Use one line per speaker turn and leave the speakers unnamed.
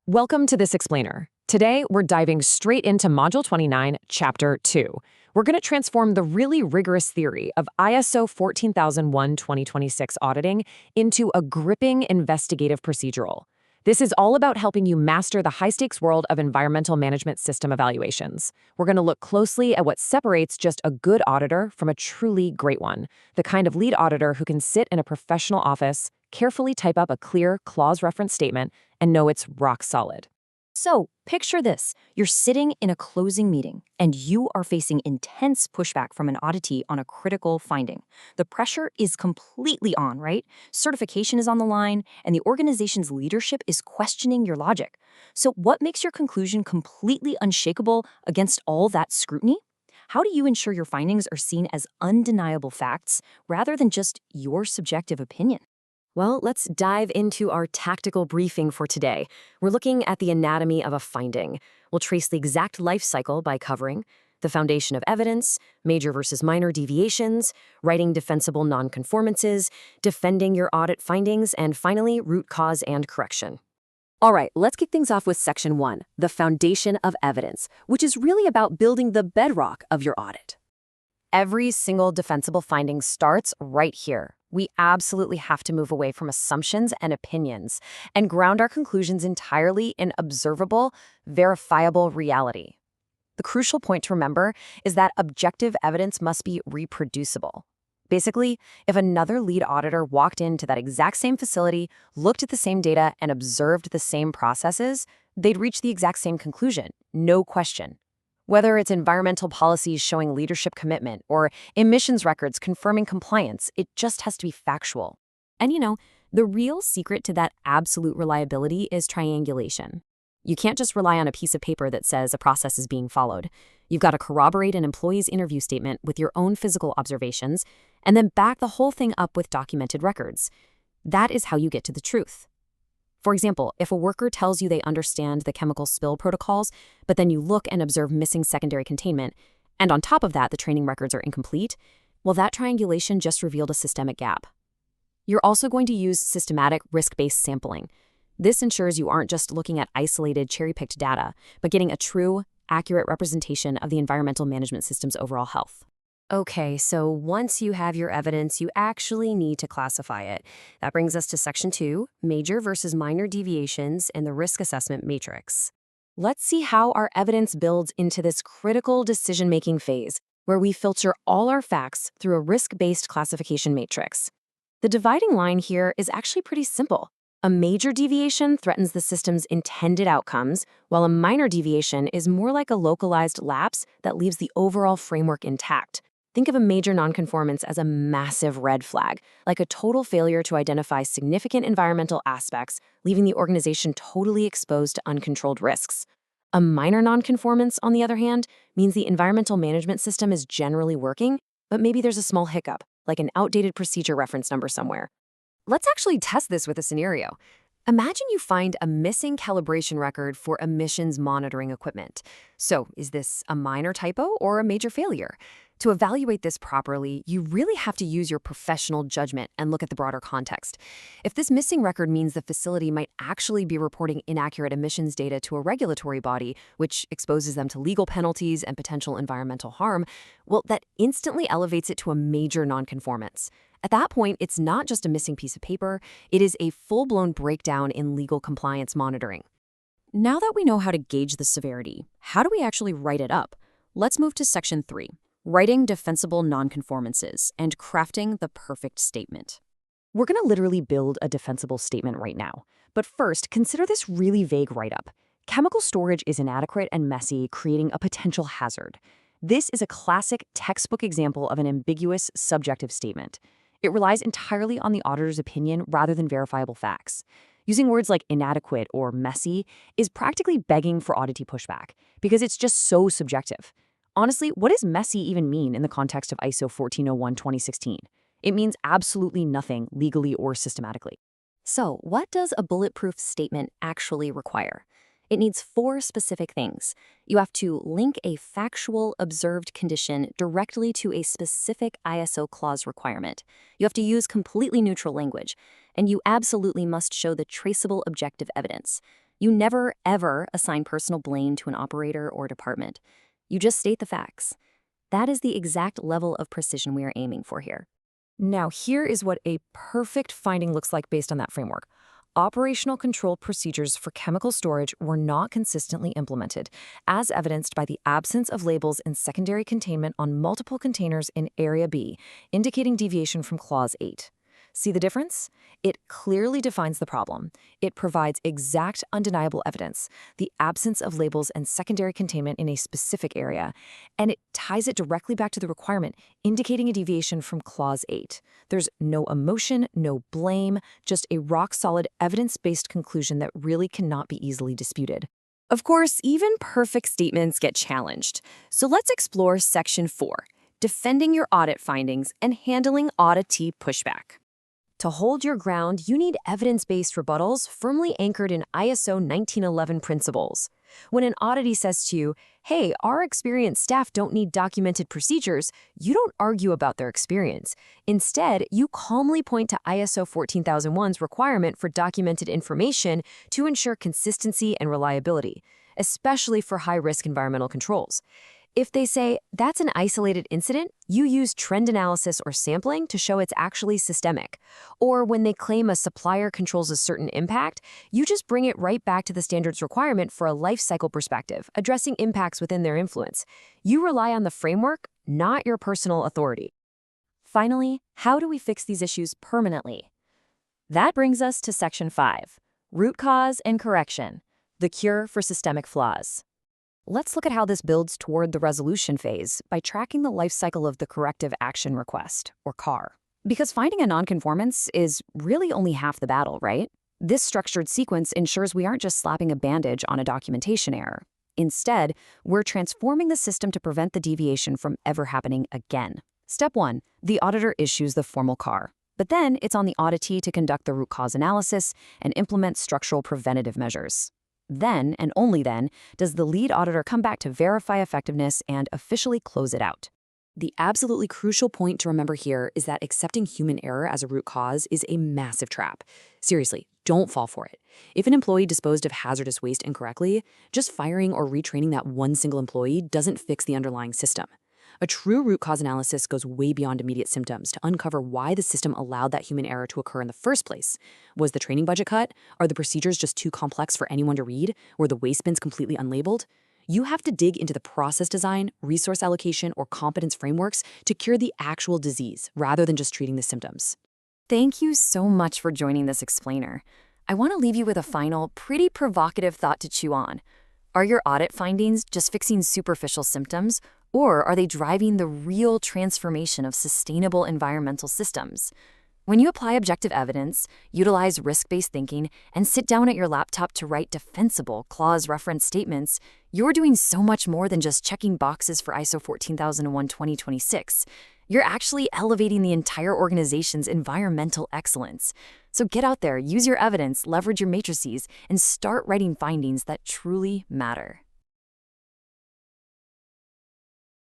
Welcome to this explainer. Today, we're diving straight into Module 29, Chapter 2. We're going to transform the really rigorous theory of ISO 14001-2026 auditing into a gripping investigative procedural. This is all about helping you master the high-stakes world of environmental management system evaluations. We're going to look closely at what separates just a good auditor from a truly great one, the kind of lead auditor who can sit in a professional office, carefully type up a clear clause reference statement, and know it's rock solid.
So, picture this. You're sitting in a closing meeting, and you are facing intense pushback from an auditee on a critical finding. The pressure is completely on, right? Certification is on the line, and the organization's leadership is questioning your logic. So, what makes your conclusion completely unshakable against all that scrutiny? How do you ensure your findings are seen as undeniable facts rather than just your subjective opinion?
Well, let's dive into our tactical briefing for today. We're looking at the anatomy of a finding. We'll trace the exact life cycle by covering the foundation of evidence, major versus minor deviations, writing defensible non-conformances, defending your audit findings, and finally, root cause and correction. All right, let's kick things off with Section 1, the foundation of evidence, which is really about building the bedrock of your audit. Every single defensible finding starts right here. We absolutely have to move away from assumptions and opinions and ground our conclusions entirely in observable, verifiable reality. The crucial point to remember is that objective evidence must be reproducible. Basically, if another lead auditor walked into that exact same facility, looked at the same data, and observed the same processes, they'd reach the exact same conclusion, no question. Whether it's environmental policies showing leadership commitment or emissions records confirming compliance, it just has to be factual. And the real secret to that absolute reliability is triangulation. You can't just rely on a piece of paper that says a process is being followed. You've got to corroborate an employee's interview statement with your own physical observations and then back the whole thing up with documented records. That is how you get to the truth. For example, if a worker tells you they understand the chemical spill protocols, but then you look and observe missing secondary containment, and on top of that, the training records are incomplete, well, that triangulation just revealed a systemic gap. You're also going to use systematic risk-based sampling. This ensures you aren't just looking at isolated, cherry-picked data, but getting a true, accurate representation of the environmental management system's overall health. Okay, so once you have your evidence, you actually need to classify it. That brings us to Section 2, major versus minor deviations in the risk assessment matrix. Let's see how our evidence builds into this critical decision-making phase, where we filter all our facts through a risk-based classification matrix. The dividing line here is actually pretty simple. A major deviation threatens the system's intended outcomes, while a minor deviation is more like a localized lapse that leaves the overall framework intact. Think of a major nonconformance as a massive red flag, like a total failure to identify significant environmental aspects, leaving the organization totally exposed to uncontrolled risks. A minor nonconformance, on the other hand, means the environmental management system is generally working, but maybe there's a small hiccup, like an outdated procedure reference number somewhere. Let's actually test this with a scenario. Imagine you find a missing calibration record for emissions monitoring equipment. So, is this a minor typo or a major failure? To evaluate this properly, you really have to use your professional judgment and look at the broader context. If this missing record means the facility might actually be reporting inaccurate emissions data to a regulatory body, which exposes them to legal penalties and potential environmental harm, well, that instantly elevates it to a major nonconformance. At that point, it's not just a missing piece of paper, it is a full-blown breakdown in legal compliance monitoring. Now that we know how to gauge the severity, how do we actually write it up? Let's move to Section 3. Writing defensible non-conformances and crafting the perfect statement. We're going to literally build a defensible statement right now. But first, consider this really vague write-up. Chemical storage is inadequate and messy, creating a potential hazard. This is a classic textbook example of an ambiguous, subjective statement. It relies entirely on the auditor's opinion rather than verifiable facts. Using words like inadequate or messy is practically begging for auditee pushback because it's just so subjective. Honestly, what does messy even mean in the context of ISO 14001-2016? It means absolutely nothing legally or systematically.
So, what does a bulletproof statement actually require? It needs 4 specific things. You have to link a factual, observed condition directly to a specific ISO clause requirement. You have to use completely neutral language. And you absolutely must show the traceable objective evidence. You never, ever assign personal blame to an operator or department. You just state the facts. That is the exact level of precision we are aiming for here.
Now, here is what a perfect finding looks like based on that framework. Operational control procedures for chemical storage were not consistently implemented, as evidenced by the absence of labels in secondary containment on multiple containers in Area B, indicating deviation from Clause 8. See the difference? It clearly defines the problem. It provides exact, undeniable evidence, the absence of labels and secondary containment in a specific area, and it ties it directly back to the requirement, indicating a deviation from Clause 8. There's no emotion, no blame, just a rock-solid, evidence-based conclusion that really cannot be easily disputed.
Of course, even perfect statements get challenged. So let's explore Section 4, defending your audit findings and handling auditee pushback.
To hold your ground, you need evidence-based rebuttals firmly anchored in ISO 1911 principles. When an auditee says to you, hey, our experienced staff don't need documented procedures, you don't argue about their experience. Instead, you calmly point to ISO 14001's requirement for documented information to ensure consistency and reliability, especially for high-risk environmental controls. If they say, that's an isolated incident, you use trend analysis or sampling to show it's actually systemic. Or when they claim a supplier controls a certain impact, you just bring it right back to the standards requirement for a life cycle perspective, addressing impacts within their influence. You rely on the framework, not your personal authority.
Finally, how do we fix these issues permanently? That brings us to Section 5, root cause and correction, the cure for systemic flaws. Let's look at how this builds toward the resolution phase by tracking the life cycle of the corrective action request, or CAR. Because finding a non-conformance is really only half the battle, right? This structured sequence ensures we aren't just slapping a bandage on a documentation error. Instead, we're transforming the system to prevent the deviation from ever happening again. Step 1, the auditor issues the formal CAR. But then it's on the auditee to conduct the root cause analysis and implement structural preventative measures. Then, and only then, does the lead auditor come back to verify effectiveness and officially close it out. The absolutely crucial point to remember here is that accepting human error as a root cause is a massive trap. Seriously, don't fall for it. If an employee disposed of hazardous waste incorrectly, just firing or retraining that one single employee doesn't fix the underlying system. A true root cause analysis goes way beyond immediate symptoms to uncover why the system allowed that human error to occur in the first place. Was the training budget cut? Are the procedures just too complex for anyone to read? Were the waste bins completely unlabeled? You have to dig into the process design, resource allocation, or competence frameworks to cure the actual disease, rather than just treating the symptoms. Thank you so much for joining this explainer. I want to leave you with a final, pretty provocative thought to chew on. Are your audit findings just fixing superficial symptoms, or are they driving the real transformation of sustainable environmental systems? When you apply objective evidence, utilize risk-based thinking, and sit down at your laptop to write defensible clause-reference statements, you're doing so much more than just checking boxes for ISO 14001:2026. You're actually elevating the entire organization's environmental excellence. So get out there, use your evidence, leverage your matrices, and start writing findings that truly matter.